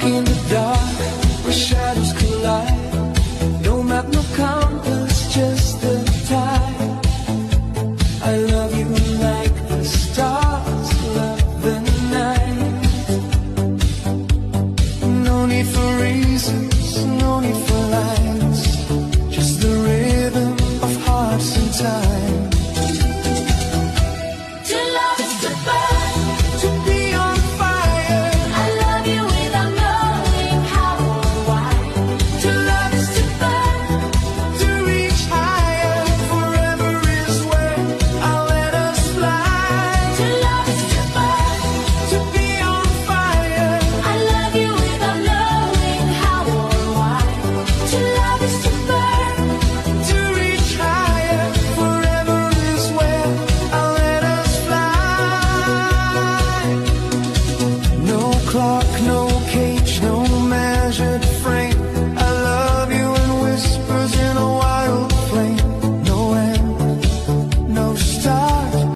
walk in the dark where shadows collide. No map, no compass, just the tide. I love you like the stars love the night. No need for reasons, no need for lines, just the rhythm of hearts and time. To love is to burn, To be on fire, I love you without knowing how or why. to love is to burn, to reach higher. Forever is where I'll let us fly. To love is to burn, To be on fire, I love you without knowing how or why. To love is to burn, to reach higher. Forever is where I'll let us fly. No clock, no